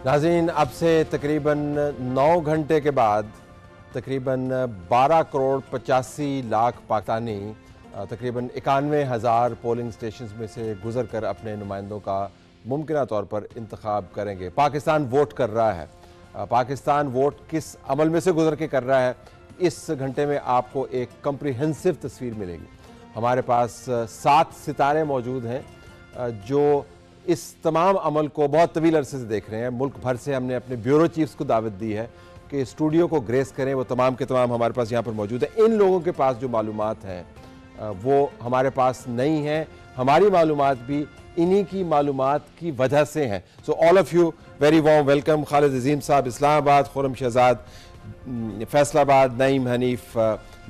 नाज़रीन, अब से तकरीबन 9 घंटे के बाद तकरीबन 12 करोड़ 85 लाख पाकिस्तानी तकरीबन 91,000 पोलिंग स्टेशन में से गुजर कर अपने नुमाइंदों का मुमकिन तौर पर इंतखाब करेंगे। पाकिस्तान वोट कर रहा है। पाकिस्तान वोट किस अमल में से गुजर के कर रहा है, इस घंटे में आपको एक कम्प्रिहेंसिव तस्वीर मिलेगी। हमारे पास 7 सितारे मौजूद हैं जो इस तमाम अमल को बहुत तवील अरसे से देख रहे हैं। मुल्क भर से हमने अपने ब्यूरो चीफ्स को दावत दी है कि स्टूडियो को ग्रेस करें। वो तमाम के तमाम हमारे पास यहाँ पर मौजूद है। इन लोगों के पास जो मालूमात हैं वो हमारे पास नहीं है। हमारी मालूमात भी इन्हीं की मालूमात की वजह से हैं। So all of you very warm welcome. Khalid Azeem Sahab Islamabad, Khurram Shahzad Faisalabad, Naeem Hanif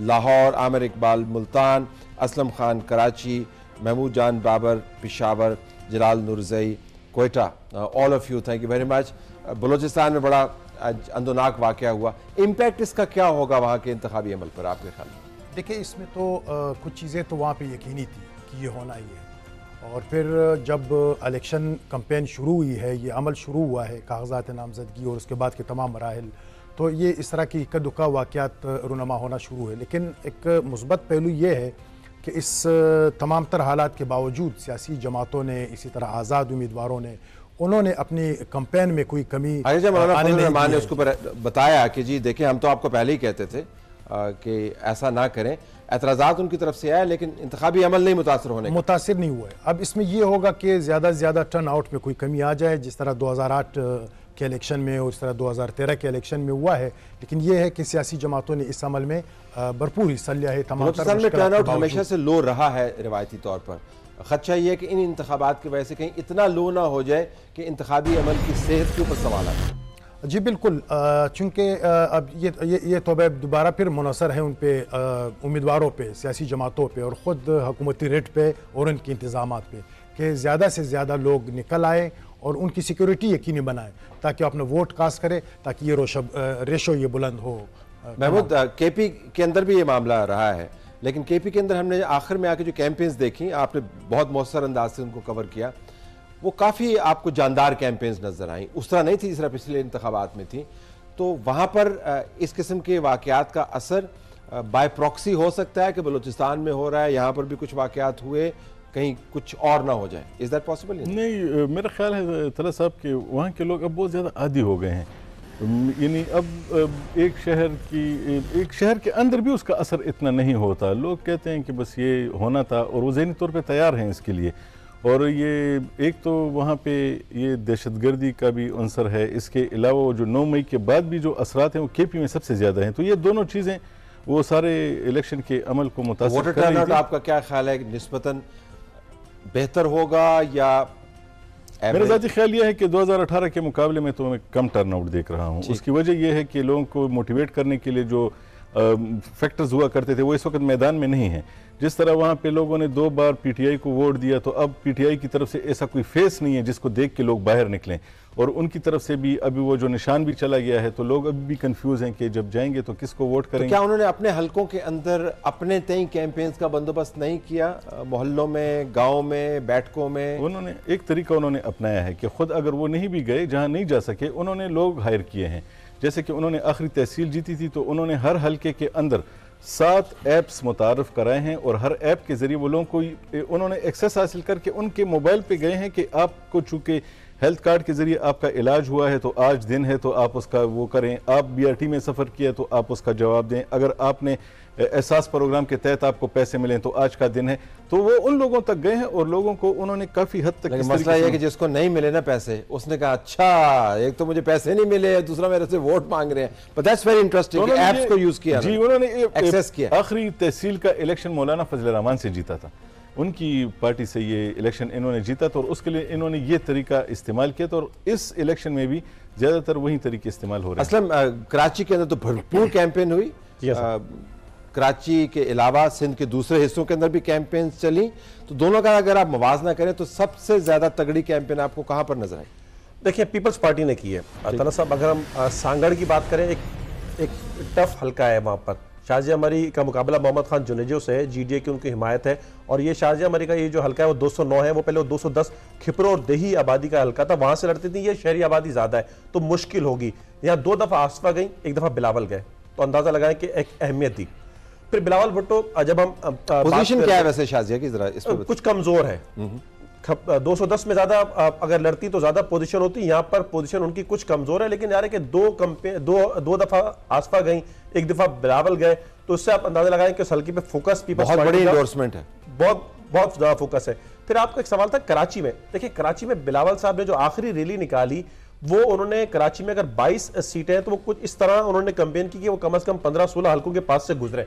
Lahore, Aamir Iqbal Multan, Aslam Khan Karachi, Mahmood Jan Babar Peshawar, Jalal Noorzai Quetta. All of you thank you very much. Balochistan में बड़ा अंदोनाक वाक़या हुआ, इम्पैक्ट इसका क्या होगा वहाँ के इंतखाबी अमल पर आपके ख्याल में? देखिए, इसमें तो कुछ चीज़ें तो वहाँ पे यकीनी थी कि ये होना ही है। और फिर जब इलेक्शन कैंपेन शुरू हुई है, ये अमल शुरू हुआ है, कागजात नामजदगी और उसके बाद के तमाम मराहिल, तो ये इस तरह की इक्का दुक्का वाक़यात रुनमा होना शुरू है। लेकिन एक मुस्बत पहलू ये है कि इस तमाम तर हालात के बावजूद सियासी जमातों ने, इसी तरह आज़ाद उम्मीदवारों ने, उन्होंने अपनी कैंपेन में कोई कमी रहमान ने उसको बताया कि जी देखिए, हम तो आपको पहले ही कहते थे कि ऐसा ना करें। एतराज़ात उनकी तरफ से आया लेकिन इंतखाबी अमल नहीं मुतासिर नहीं हुआ है। अब इसमें यह होगा कि ज़्यादा से ज़्यादा टर्न आउट में कोई कमी आ जाए, जिस तरह 2008 के इलेक्शन में और इस तरह 2013 के इलेक्शन में हुआ है। लेकिन यह है कि सियासी जमातों ने इस अमल में भरपूर हिस्सा लिया है। तमाम में टर्न आउट हमेशा से लो रहा है रिवायती तौर पर। खदशा ये है कि इन इंतखाबात की वजह से कहीं इतना लो ना हो जाए कि इंतखाबी अमल की सेहत के ऊपर सवाल आए। जी बिल्कुल, चूँकि अब ये तौबा दोबारा फिर मुनसर है उन पे, उम्मीदवारों पे, सियासी जमातों पे और ख़ुद हुकूमती रेट पे और उनके इंतज़ामात पे कि ज़्यादा से ज़्यादा लोग निकल आए और उनकी सिक्योरिटी यकीनी बनाए ताकि अपना वोट कास्ट करे, ताकि ये रेशो ये बुलंद हो। महमूद, केपी के अंदर भी ये मामला रहा है, लेकिन केपी के अंदर हमने आखिर में आके जो कैंपेन्स देखी, आपने बहुत मौसर अंदाज से उनको कवर किया, वो काफ़ी आपको जानदार कैंपेन्स नज़र आई। उस तरह नहीं थी जिस तरह पिछले इंतखाबात में थी। तो वहाँ पर इस किस्म के वाक़यात का असर बाय प्रॉक्सी हो सकता है कि बलूचिस्तान में हो रहा है, यहाँ पर भी कुछ वाक़यात हुए, कहीं कुछ और ना हो जाए। Is that possible? नहीं, मेरा ख्याल है तला साहब कि वहाँ के लोग अब बहुत ज़्यादा आदी हो गए हैं। यानी अब एक शहर के अंदर भी उसका असर इतना नहीं होता। लोग कहते हैं कि बस ये होना था और वो ज़हनी तौर पे तैयार हैं इसके लिए। और ये एक तो वहाँ पे ये दहशतगर्दी का भी अंसर है, इसके अलावा जो 9 मई के बाद भी जो असरात हैं वो केपी में सबसे ज़्यादा हैं। तो ये दोनों चीज़ें वो सारे इलेक्शन के अमल को मुतासिर कर रही थी। आपका क्या ख्याल है, निस्बतन बेहतर होगा या? मेरा ज़ाती ख्याल यह है कि 2018 के मुकाबले में तो मैं कम टर्नआउट देख रहा हूँ। उसकी वजह यह है कि लोगों को मोटिवेट करने के लिए जो फैक्टर्स हुआ करते थे वो इस वक्त मैदान में नहीं है। जिस तरह वहाँ पे लोगों ने 2 बार पीटीआई को वोट दिया, तो अब पीटीआई की तरफ से ऐसा कोई फेस नहीं है जिसको देख के लोग बाहर निकलें। और उनकी तरफ से भी अभी वो जो निशान भी चला गया है, तो लोग अभी भी कंफ्यूज हैं कि जब जाएंगे तो किसको वोट करेंगे। तो क्या उन्होंने अपने हलकों के अंदर अपने तय कैंपेन्स का बंदोबस्त नहीं किया? मोहल्लों में, गाँव में, बैठकों में उन्होंने एक तरीका उन्होंने अपनाया है कि खुद अगर वो नहीं भी गए, जहाँ नहीं जा सके, उन्होंने लोग हायर किए हैं। जैसे कि उन्होंने आखिरी तहसील जीती थी तो उन्होंने हर हलके के अंदर 7 ऐप्स मुतारफ़ कराए हैं और हर ऐप के ज़रिए वो लोगों को उन्होंने एक्सेस हासिल करके उनके मोबाइल पे गए हैं कि आपको चूँकि हेल्थ कार्ड के ज़रिए आपका इलाज हुआ है तो आज दिन है तो आप उसका वो करें, आप बीआरटी में सफ़र किया तो आप उसका जवाब दें, अगर आपने एहसास प्रोग्राम के तहत आपको पैसे मिले तो आज का दिन है। तो वो उन लोगों तक गए हैं और लोगों को उन्होंने काफ़ी हद तक। मसला ये है कि जिसको नहीं मिले ना पैसे, उसने कहा अच्छा, एक तो मुझे पैसे नहीं मिले, दूसरा मेरे से वोट मांग रहे हैं। But that's very interesting, apps को यूज किया जी, उन्होंने एक्सेस किया। आखिरी तहसील का इलेक्शन मौलाना फजल रहमान से जीता था, उनकी पार्टी से ये इलेक्शन इन्होंने जीता था और उसके लिए इन्होंने ये तरीका इस्तेमाल किया था और इस इलेक्शन में भी ज़्यादातर वही तरीके इस्तेमाल हो रहे हैं। असलम कराची के अंदर तो भरपूर कैंपेन हुई। कराची के अलावा सिंध के दूसरे हिस्सों के अंदर भी कैंपेन चली, तो दोनों का अगर आप मुवाजना करें तो सबसे ज़्यादा तगड़ी कैंपेन आपको कहाँ पर नजर आई? देखिए, पीपल्स पार्टी ने की है। तला साहब, अगर हम सांगड़ की बात करें, एक टफ हल्का है वहाँ पर, शारजिया मरी का मुकाबला मोहम्मद खान जुनेजो से है, जीडीए की उनकी हिमायत है। और ये शारजिया मरी का ये जो हल्का है वो 209 है, वो पहले वो 210 खिपरो और देही आबादी का हल्का था, वहां से लड़ती थी। ये शहरी आबादी ज्यादा है तो मुश्किल होगी। यहाँ 2 दफा आसफा गई, 1 दफा बिलावल गए, तो अंदाजा लगाएं कि एक अहमियत थी। फिर बिलावल भुट्टो जब हम पोजीशन क्या है वैसे शारजिया की, जरा इस पर कुछ कमजोर है। 210 में ज्यादा अगर लड़ती तो ज्यादा पोजीशन होती, यहाँ पर पोजीशन उनकी कुछ कमजोर है। लेकिन यार कि दो दफा आसफा गई, 1 दफा बिलावल गए, तो उससे आप अंदाजा लगाएं कि हल्की पे फोकस पीपल्स बहुत बड़ी पार्टी का एंडोर्समेंट है, बहुत ज्यादा फोकस है। फिर आपका एक सवाल था कराची में। देखिए कराची में बिलावल साहब ने जो आखिरी रैली निकाली, वो उन्होंने कराची में अगर 22 सीटें हैं तो वो कुछ इस तरह उन्होंने कैंपेन की कि वो कम से कम 15-16 हल्कों के पास से गुजरे।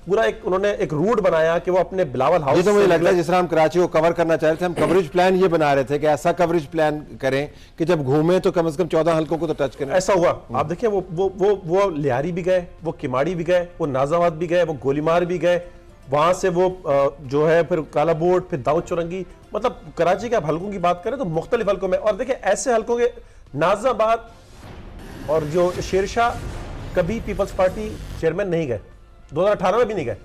पूरा उन्होंने एक रूट बनाया कि वो अपने बिलावल हाउस, तो मुझे लग रहा है जिस तरह हम कराची को कवर करना चाह रहे थे, हम कवरेज प्लान ये बना रहे थे कि ऐसा कवरेज प्लान करें कि जब घूमे तो कम से कम 14 हल्कों को तो टच करें। ऐसा हुआ। आप देखिए वो लियारी भी गए, वो किमाड़ी भी गए, वो नाजाबाद भी गए, वो गोलीमार भी गए, वहां से वो जो है फिर काला बोर्ड, फिर दाऊद चौरंगी। मतलब कराची के आप हल्कों की बात करें तो मुख्तलिफ हल्कों में। और देखिए ऐसे हल्कों के नाजाबाद और जो शेरशाह कभी पीपल्स पार्टी चेयरमैन नहीं गए, 2018 में भी नहीं गए,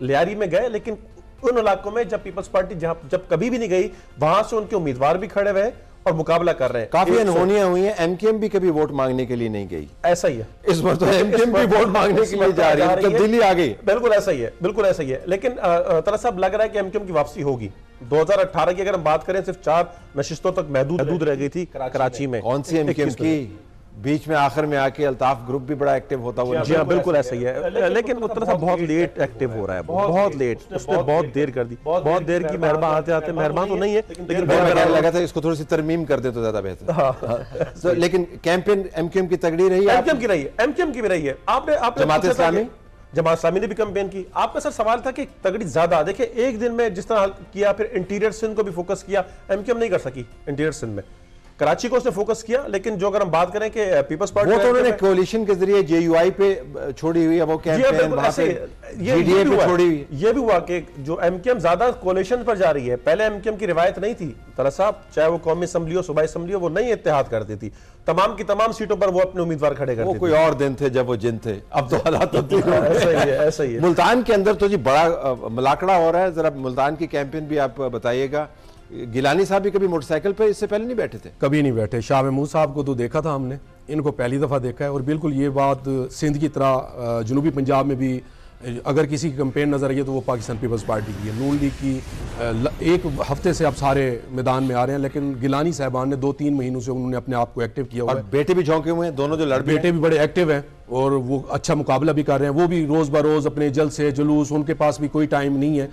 लियारी में गए। लेकिन उन इलाकों में जब पीपल्स पार्टी जब कभी भी नहीं गई, वहां से उनके उम्मीदवार भी खड़े हुए और मुकाबला कर रहे हैं। काफी अनहोनियां हुई हैं, एमकेएम भी कभी वोट मांगने के लिए नहीं गई। ऐसा ही है इस बार तो एमकेएम भी वोट मांगने के लिए जा रही है, तब्दीली आ गई। बिल्कुल ऐसा ही है, बिल्कुल ऐसा ही है। लेकिन तला साहब लग रहा है कि एमकेएम की वापसी होगी। 2018 की अगर हम बात करें, सिर्फ 4 नशिस्तों तक महदूद रह गई थी कराची में। कौन सी एमकेएम की? बीच में आखिर में आके अल्ताफ ग्रुप भी बड़ा एक्टिव होता हुआ। जी हाँ, बिल्कुल ऐसा ही है। लेकिन वो तरह बहुत लेट एक्टिव हो रहा है, बहुत लेट। उसने बहुत देर कर दी, बहुत देर की। मेहरबान आते मेहरबान तो नहीं है, लेकिन लगा था इसको थोड़ी सी तरमीम कर दे तो ज्यादा बेहतर। लेकिन कैंपेन एमकेएम की तगड़ी रही है, एमकेएम की रही है, एमकेएम की भी रही है। आपने जमात इस्लामी ने भी कैंपेन की। आपका सर सवाल था कि तगड़ी ज्यादा। देखिए एक दिन में जिस तरह किया, फिर इंटीरियर सिंध को भी फोकस किया, एमकेएम नहीं कर सकी इंटीरियर सिंध में। कराची को उसने फोकस किया। लेकिन जो अगर हम बात करें कि पीपल्स पार्टी, वो तो उन्होंने कोalition के जरिए जेयूआई पे छोड़ी हुई है, वो कैंपेन वहां पे जीडीए पे छोड़ी हुई। ये भी हुआ कि जो एमकेएम ज्यादा कोalition पर जा रही है। पहले एमकेएम की रिवायत नहीं थी तला साहब, चाहे वो कौमी असम्बली हो, सूबाई असम्बली हो, वो नहीं इत्तेहाद करती थी। तमाम की तमाम सीटों पर वो अपने उम्मीदवार खड़े करते थे। कोई और दिन थे जब वो जिन थे, अब तो हालात तब्दील हो गए। ऐसा ही है, ऐसा ही है। मुल्तान के अंदर तो जी बड़ा मलाकड़ा हो रहा है, जरा मुल्तान की कैंपेन भी आप बताइएगा। गिलानी साहब भी कभी मोटरसाइकिल पे इससे पहले नहीं बैठे थे? कभी नहीं बैठे। शाह महमूद साहब को तो देखा था हमने, इनको पहली दफ़ा देखा है। और बिल्कुल ये बात सिंध की तरह जनूबी पंजाब में भी अगर किसी की कंपेन नजर आई है तो वो पाकिस्तान पीपल्स पार्टी की है। नून लीग की 1 हफ्ते से अब सारे मैदान में आ रहे हैं, लेकिन गिलानी साहबान ने 2-3 महीनों से उन्होंने अपने आप को एक्टिव किया हुआ है। बेटे भी झोंके हुए हैं, दोनों जो लड़के बेटे भी बड़े एक्टिव हैं और वो अच्छा मुकाबला भी कर रहे हैं। वो भी रोज़ बरोज़ अपने जलसे जुलूस, उनके पास भी कोई टाइम नहीं है।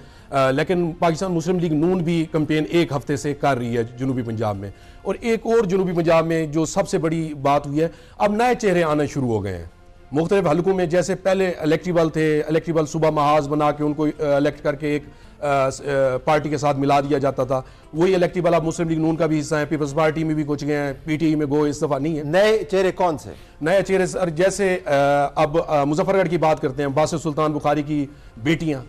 लेकिन पाकिस्तान मुस्लिम लीग नून भी कंपेन 1 हफ्ते से कर रही है जनूबी पंजाब में। और एक और जनूबी पंजाब में जो सबसे बड़ी बात हुई है, अब नए चेहरे आना शुरू हो गए हैं मुख्तलिफ हल्कों में। जैसे पहले इलेक्टिबल थे, इलेक्टिबल सुबह महाज बना के उनको इलेक्ट करके एक पार्टी के साथ मिला दिया जाता था। वही इलेक्टिबल अब मुस्लिम लीग नून का भी हिस्सा है, पीपल्स पार्टी में भी कुछ गए हैं, पीटीआई में गो इस दफा नहीं है। नए चेहरे कौन से? नए चेहरे सर जैसे अब मुजफ्फरगढ़ की बात करते हैं, बासित सुल्तान बुखारी की बेटियां,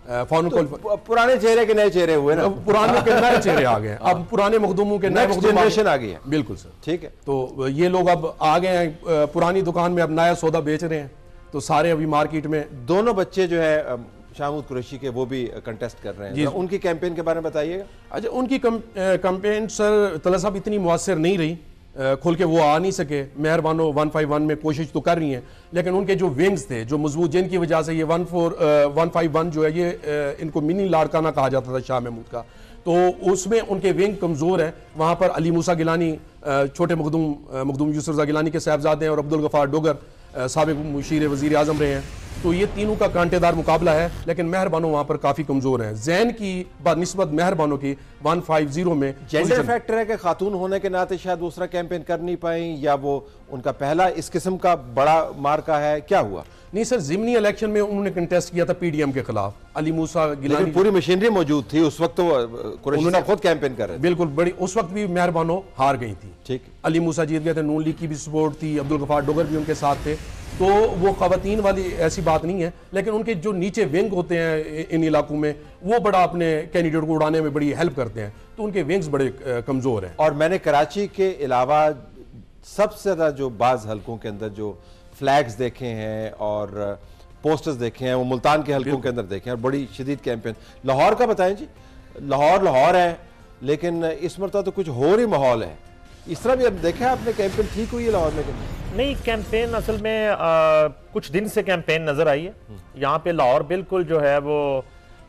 पुराने चेहरे के नए चेहरे हुए ना, पुराने के नए चेहरे आ गए। अब पुराने मखदूमों के नए जनरेशन आ गई है। बिल्कुल सर, ठीक है। तो ये लोग अब आ गए हैं, पुरानी दुकान में अब नया सौदा बेच रहे हैं, तो सारे अभी मार्केट में। दोनों बच्चे जो है शाहमूद कुरैशी के, वो भी कंटेस्ट कर रहे हैं। उनकी कैंपेन के बारे में बताइएगा। अच्छा, उनकी कैंपेन सर तला साहब इतनी मुअस्सर नहीं रही, खुल के वो आ नहीं सके। मेहरबानो 151 में कोशिश तो कर रही हैं, लेकिन उनके जो विंग्स थे जो मजबूत, जिनकी वजह से ये 151 जो है ये इनको मिनी लाड़काना कहा जाता था शाह महमूद का, तो उसमें उनके विंग कमज़ोर है। वहाँ पर अली मूसा गिलानी, छोटे मखदूम यूसुफ रज़ा गिलानी के साहबजादे हैं, और अब्दुल गफ़ार डोगर साबिक़ मुशीर वज़ीर आज़म रहे हैं। तो ये तीनों का कांटेदार मुकाबला है, लेकिन मेहरबानो वहाँ पर काफ़ी कमज़ोर हैं। जैन की निस्बत मेहरबानो की 150 में जेंडर फैक्टर है कि खातून होने के नाते शायद दूसरा कैंपेन कर नहीं पाई, या वो उनका पहला इस किस्म का बड़ा मार्का है, क्या हुआ? नहीं सर, ज़िमनी इलेक्शन में उन्होंने कंटेस्ट किया था पीडीएम के खिलाफ। अली मूसा गिलानी, पूरी मशीनरी मौजूद थी उस वक्त, तो कुरैशी साहब खुद कैंपेन कर रहे थे। बिल्कुल, बड़ी उस वक्त भी मेहरबानो हार गई थी। ठीक, अली मूसा जीत गए थे, नून लीग की भी सपोर्ट थी, अब्दुल गफार डोगर भी उनके साथ थे। तो वो खवातीन वाली ऐसी बात नहीं है, लेकिन उनके जो नीचे विंग होते हैं इन इलाकों में, वो बड़ा अपने कैंडिडेट को उड़ाने में बड़ी हेल्प करते हैं, तो उनके विंग्स बड़े कमज़ोर हैं। और मैंने कराची के अलावा सबसे ज़्यादा जो बाज़ हल्कों के अंदर जो फ्लैग्स देखे हैं और पोस्टर्स देखे हैं, वो मुल्तान के हलकों के अंदर देखे हैं, और बड़ी शदीद कैंपेन। लाहौर का बताएं जी, लाहौर है, लेकिन इस मरतबा तो कुछ और ही माहौल है। इस तरह भी अब देखा आपने, कैंपेन ठीक हुई है लाहौर में? नहीं, कैंपेन असल में कुछ दिन से कैंपेन नजर आई है। यहाँ पे लाहौर बिल्कुल जो है वो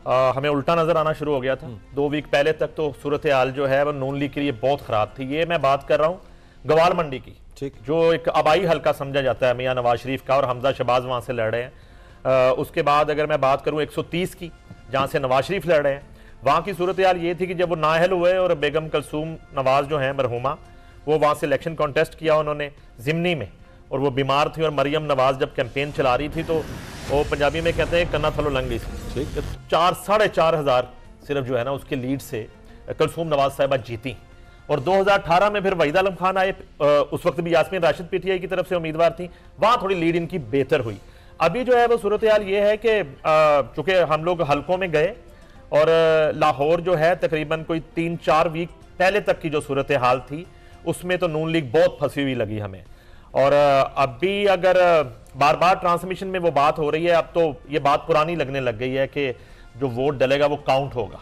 हमें उल्टा नजर आना शुरू हो गया था। 2 वीक पहले तक तो सूरत हाल जो है वो नून लीग के लिए बहुत खराब थी। ये मैं बात कर रहा हूँ गवाल मंडी की, जो एक आबाई हल्का समझा जाता है मियां नवाज शरीफ का, और हमजा शहबाज वहां से लड़ रहे हैं। उसके बाद अगर मैं बात करूं 130 की, जहां से नवाज शरीफ लड़ रहे हैं, वहां की सूरत हाल ये थी कि जब वो नाअहल हुए और बेगम कलसूम नवाज जो है मरहुमा, वो वहां से इलेक्शन कॉन्टेस्ट किया उन्होंने जिमनी में, और वो बीमार थी, और मरियम नवाज जब कैंपेन चला रही थी तो वो पंजाबी में कहते हैं कन्ना थलो लंगी थी। 4-4.5 हज़ार सिर्फ जो है ना उसके लीड से कलसूम नवाज साहिबा जीती। और 2018 में फिर वहीद आलम खान आए, उस वक्त भी यास्मीन राशिद पीटीआई की तरफ से उम्मीदवार थी, वहां थोड़ी लीड इनकी बेहतर हुई। अभी जो है वो सूरत हाल ये है कि चूंकि हम लोग हलकों में गए, और लाहौर जो है तकरीबन कोई 3-4 वीक पहले तक की जो सूरत हाल थी उसमें तो नून लीग बहुत फंसी हुई लगी हमें। और अभी अगर बार बार ट्रांसमिशन में वो बात हो रही है, अब तो ये बात पुरानी लगने लग गई है कि जो वोट डलेगा वो काउंट होगा।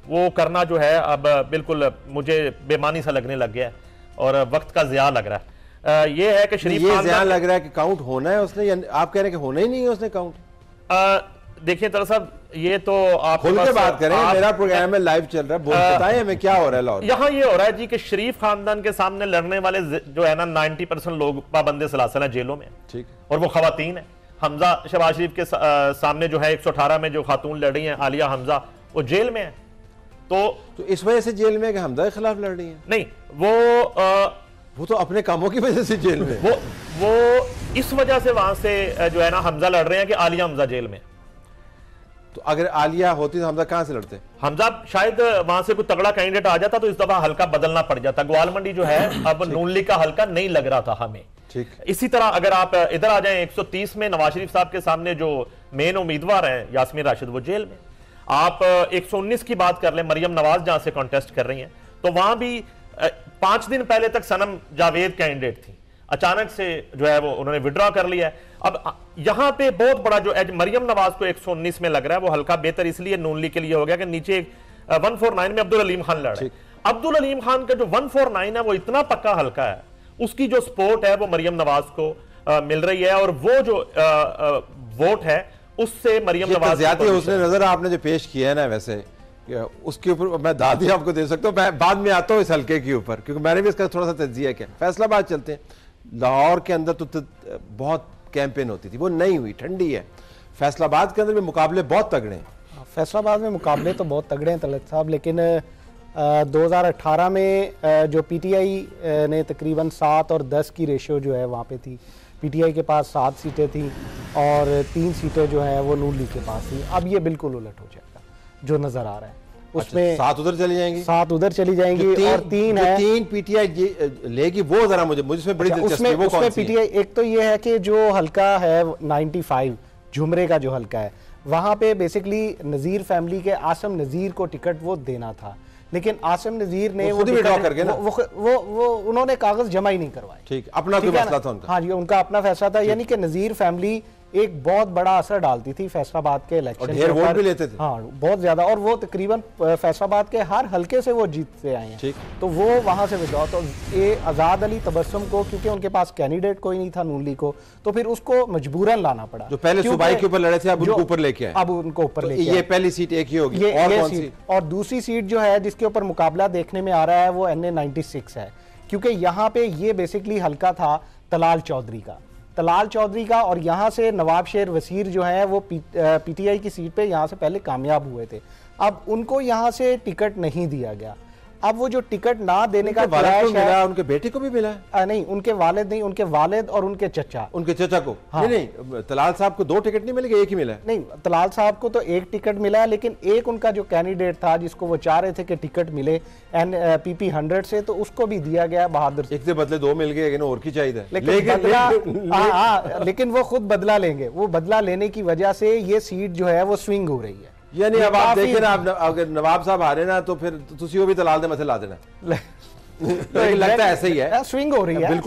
वो करना जो है अब बिल्कुल मुझे बेमानी सा लगने लग गया है, और वक्त का ज़िया लग रहा है। ये है कि शरीफ ये ज़िया लग रहा है कि काउंट होना है उसने, या आप कह रहे हैं कि होना ही नहीं है उसने काउंट? देखिए तरह साहब, ये तो आप खुल के बात करें, मेरा प्रोग्राम में लाइव चल रहा है, बताएं हमें क्या हो रहा है लाहौर? यहाँ ये हो रहा है जी कि शरीफ खानदान के सामने लड़ने वाले जो है ना 90% लोग पाबंदे सलासल हैं, जेलों में, ठीक, और वो खवातीन है। हमजा शहबाज शरीफ के सामने जो है 118 में जो खातून लड़ रही हैं, आलिया हमजा, वो जेल में है। तो इस वजह से जेल में कि हमजा के खिलाफ लड़ रही है? नहीं, वो तो अपने कामों की वजह से जेल में, वो इस वजह से वहां से जो है ना हमजा लड़ रहे हैं कि आलिया हमजा जेल में। तो अगर आलिया होती तो हमजा कहां से लड़ते? हमजा शायद वहां से कोई तगड़ा कैंडिडेट आ जाता तो इस दफा हल्का बदलना पड़ जाता। ग्वाल मंडी जो है अब नून लीग का हल्का नहीं लग रहा था हमें। ठीक। इसी तरह अगर आप इधर आ जाएं 130 में नवाज शरीफ साहब के सामने जो मेन उम्मीदवार हैं यास्मीन राशिद, वो जेल में। आप 119 की बात कर लें, मरियम नवाज जहां से कॉन्टेस्ट कर रही हैं, तो वहां भी 5 दिन पहले तक सनम जावेद कैंडिडेट थी, अचानक से जो है वो उन्होंने विड्रॉ कर लिया है। अब यहां पे बहुत बड़ा जो मरियम नवाज को 119 में लग रहा है, वो हल्का बेहतर इसलिए नून लीग के लिए हो गया कि नीचे 149 में अब्दुल अलीम खान लड़ रहे हैं। अब्दुल अलीम खान का जो 149 है वो इतना पक्का हल्का है, उसकी जो सपोर्ट है वो मरियम नवाज को मिल रही है, और वो जो वोट है उससे मरियम नवाज ज्यादा उसने नजर आपने जो पेश किया है ना, वैसे उसके ऊपर मैं दादी आपको दे सकता हूँ। मैं बाद में आता हूँ इस हल्के के ऊपर, क्योंकि मैंने भी इसका थोड़ा सा तज्जिया किया। फैसलाबाद चलते हैं। लाहौर के अंदर तो बहुत कैंपेन होती थी, वो नहीं हुई, ठंडी है। फैसलाबाद के अंदर भी मुकाबले बहुत तगड़े हैं। फैसलाबाद में मुकाबले तो बहुत तगड़े हैं तलत साहब, लेकिन 2018 में जो पीटीआई ने तकरीबन 7 और 10 की रेशियो जो है वहाँ पे थी। पीटीआई के पास 7 सीटें थी और 3 सीटें जो है वो नून लीग के पास थी। अब ये बिल्कुल उलट हो जाएगा जो नजर आ रहा है। उसमें 7 उधर चली जाएंगी, 7 उधर चली जाएंगी, और 3 है 3 पीटीआई लेगी। वो जरा मुझे इसमें बड़ी दिलचस्पी है, वो कौन सी पीटीआई? एक तो ये है कि जो हल्का है 95 झुमरे का जो हल्का है, वहां पे बेसिकली नज़ीर फैमिली के आसम नज़ीर को टिकट वो देना था, लेकिन आसम नज़ीर ने वो उन्होंने कागज जमा ही नहीं करवाए। ठीक, अपना कोई मसला था उनका। हाँ जी, उनका अपना फैसला था, यानी कि नज़ीर फैमिली एक बहुत बड़ा असर डालती थी फैसलाबाद के इलेक्शन, ढेर वोट भी लेते थे। हाँ, बहुत ज्यादा, और वो तकरीबन फैसलाबाद के हर हल्के से वो जीतते आए हैं। तो वो वहां से विड्रॉ, तो ये आजाद अली तबस्सुम को, क्योंकि उनके पास कैंडिडेट कोई नहीं था नून लीग को, तो फिर उसको मजबूरन लाना पड़ा। जो पहले सूबाई के ऊपर लड़े थे अब उनको ऊपर लेके आए। अब उनको ऊपर लेके ये पहली सीट एक ही होगी। और कौन सी? और दूसरी सीट जो है जिसके ऊपर मुकाबला देखने में आ रहा है वो NA 96 है, क्योंकि यहाँ पे ये बेसिकली हल्का था तलाल चौधरी का, और यहाँ से नवाब शेर वसीर जो है वो पीटीआई की सीट पे यहाँ से पहले कामयाब हुए थे। अब उनको यहाँ से टिकट नहीं दिया गया। अब वो जो टिकट ना देने का क्रैश है, उनके बेटे को भी मिला है? नहीं, उनके वालिद नहीं, उनके वालिद और उनके चचा को। हाँ। नहीं, तलाल साहब को 2 टिकट नहीं मिले, एक ही मिला है? नहीं, तलाल साहब को तो 1 टिकट मिला है, लेकिन एक उनका जो कैंडिडेट था जिसको वो चाह रहे थे कि टिकट मिले PP 100 से, तो उसको भी दिया गया बहादुर से। एक से बदले 2 मिल गए, और की चाहिए। लेकिन वो खुद बदला लेंगे। वो बदला लेने की वजह से ये सीट जो है वो स्विंग हो रही है। यानी अब आप देखें ना, अगर नवाब साहब आ रहे ना तो फिर तुसी वो भी तलाल दे मथे ला देना। लगता है ऐसे ही है, स्विंग हो रही है,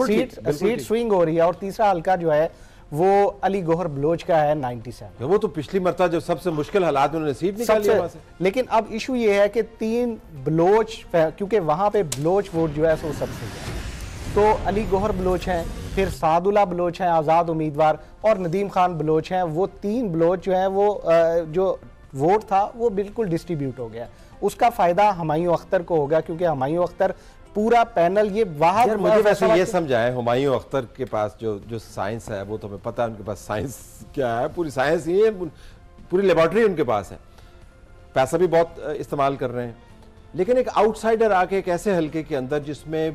सीट स्विंग हो रही है। और तीसरा हल्का जो है वो अली गौहर बलोच का है 97। वो तो पिछली मरतबा जब सबसे मुश्किल हालात में उन्होंने सीट निकाली वहां से। लेकिन अब इशू ये है कि 3 बलोच, क्योंकि वहां पे बलोच वोट जो है वो सबसे ज्यादा, तो अली गौहर बलोच हैं, फिर सादुल्ला बलोच हैं आज़ाद उम्मीदवार, और नदीम खान बलोच हैं। वो 3 बलोच जो हैं वो जो वोट था वो बिल्कुल डिस्ट्रीब्यूट हो गया। उसका फ़ायदा हुमायूं अख्तर को होगा, क्योंकि हुमायूं अख्तर पूरा पैनल ये वाहद। यार मुझे वैसे ये समझाए, हुमायूं अख्तर के पास जो साइंस है वो तो हमें पता है उनके पास साइंस क्या है, पूरी साइंस ही है, पूरी लेबॉर्ट्री उनके पास है, पैसा भी बहुत इस्तेमाल कर रहे हैं। लेकिन एक आउटसाइडर आके एक ऐसे हल्के के अंदर जिसमें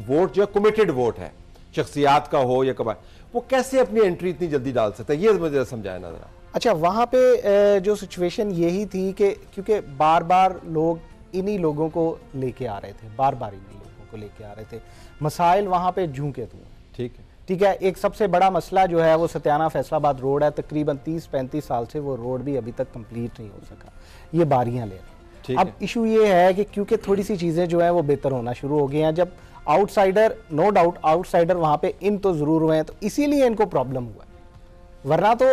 वोट जो कमिटेड वोट है, शख्सियात का हो या कबा, वो कैसे अपनी एंट्री इतनी जल्दी डाल सकता है, ये मुझे समझाया ना जरा। अच्छा, वहाँ पे जो सिचुएशन यही थी कि क्योंकि बार बार लोग इन्हीं लोगों को लेके आ रहे थे, बार बार इन्हीं लोगों को लेके आ रहे थे, मसाइल वहाँ पे झूके थे। ठीक है। एक सबसे बड़ा मसला जो है वो सत्याना फैसलाबाद रोड है, तकरीबन 30-35 साल से वो रोड भी अभी तक कंप्लीट नहीं हो सका, ये बारियां ले रहे। अब इशू ये है कि क्योंकि थोड़ी सी चीज़ें जो है वो बेहतर होना शुरू हो गई हैं, जब आउटसाइडर, नो डाउट आउटसाइडर वहाँ पे इन तो ज़रूर हुए हैं, तो इसीलिए इनको प्रॉब्लम हुआ है, वरना तो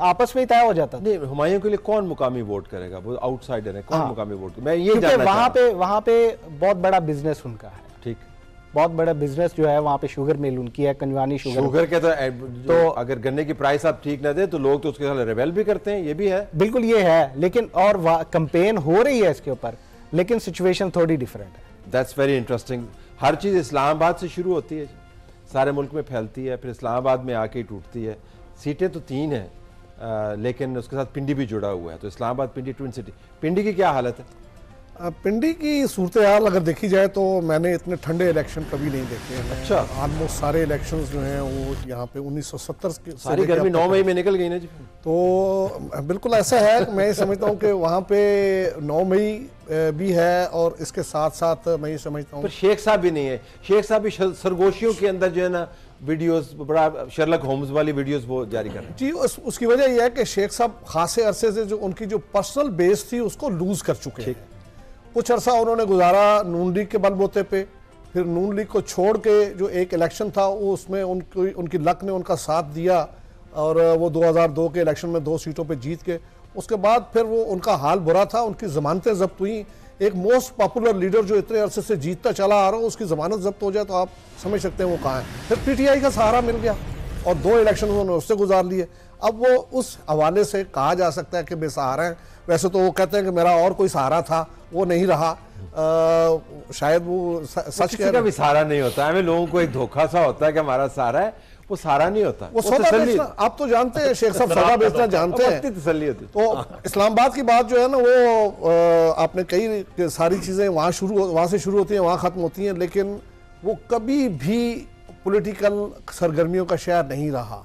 आपस में ही तय हो जाता। नहीं, हुमायूं के लिए कौन मुकामी वोट करेगा, वो आउटसाइडर है, कौन मुकामी वोट, मैं ये जानना चाहता हूं। वहाँ पे बहुत बड़ा बिजनेस उनका है, ठीक, बहुत बड़ा बिजनेस जो है वहाँ पे शुगर मिल उनकी है, कंजवानी शुगर के तो अगर गन्ने की प्राइस आप ठीक ना दे तो लोग तो उसके साथ रेबेल भी करते हैं, ये भी है, बिल्कुल ये है। लेकिन और कंपेन हो रही है इसके ऊपर, लेकिन सिचुएशन थोड़ी डिफरेंट है। That's very interesting. हर चीज़ इस्लामाबाद से शुरू होती है, सारे मुल्क में फैलती है, फिर इस्लामाबाद में आके टूटती है। सीटें तो 3 हैं, लेकिन उसके साथ पिंडी भी जुड़ा हुआ है, तो इस्लामाबाद पिंडी ट्विन सिटी। पिंडी की क्या हालत है? पिंडी की सूरत हाल अगर देखी जाए तो मैंने इतने ठंडे इलेक्शन कभी नहीं देखे हैं। अच्छा, ऑलमोस्ट सारे इलेक्शंस जो हैं वो यहाँ पे 1970 के सारी गर्मी 9 मई में निकल गई ना जी। तो बिल्कुल ऐसा है कि मैं ये समझता हूँ कि वहाँ पे 9 मई भी है, और इसके साथ साथ मैं ये समझता हूँ शेख साहब भी नहीं है। शेख साहब भी सरगोशियों के अंदर जो है ना वीडियोस, बड़ा शर्लक होम्स वाली वीडियोस वो जारी कर रहे हैं जी। उसकी वजह यह है कि शेख साहब खासे अरसे से जो उनकी जो पर्सनल बेस थी उसको लूज कर चुके हैं। कुछ अरसा उन्होंने गुजारा नून लीग के बलबूते पे, फिर नून लीग को छोड़ के जो एक इलेक्शन था वो उसमें उनकी लक ने उनका साथ दिया, और वो 2002 के इलेक्शन में 2 सीटों पे जीत के, उसके बाद फिर वो उनका हाल बुरा था, उनकी जमानतें जब्त हुई। एक मोस्ट पॉपुलर लीडर जो इतने अरसे से जीतता चला आ रहा हो, उसकी जमानत जब्त हो जाए तो आप समझ सकते हैं वो कहाँ है। फिर पीटीआई का सहारा मिल गया और 2 इलेक्शन उन्होंने उससे गुजार लिए। अब वो उस हवाले से कहा जा सकता है कि बेसहारा हैं। वैसे तो वो कहते हैं कि मेरा और कोई सहारा था, वो नहीं रहा। शायद वो सच किसी का भी सहारा नहीं होता है, हमें लोगों को एक धोखा सा होता है कि हमारा सहारा है, वो सहारा नहीं होता। वो सौदा बेचना, आप तो जानते हैं शेख साहब सौदा बेचना जानते हैं, तसल्ली होती। तो इस्लामाबाद की बात जो है ना वो आपने कई सारी चीज़ें वहाँ से शुरू होती हैं, वहाँ ख़त्म होती हैं, लेकिन वो कभी भी पॉलिटिकल सरगर्मियों का शहर नहीं रहा।